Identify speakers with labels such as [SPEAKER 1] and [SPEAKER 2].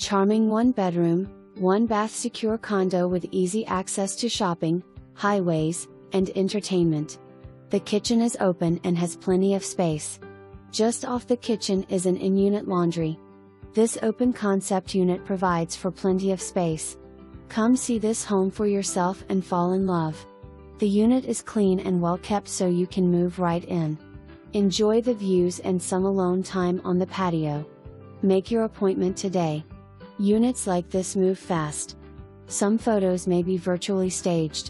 [SPEAKER 1] Charming 1-bedroom, 1-bath secure condo with easy access to shopping, highways, and entertainment. The kitchen is open and has plenty of space. Just off the kitchen is an in-unit laundry. This open concept unit provides for plenty of space. Come see this home for yourself and fall in love. The unit is clean and well kept, so you can move right in. Enjoy the views and some alone time on the patio. Make your appointment today. Units like this move fast. Some photos may be virtually staged.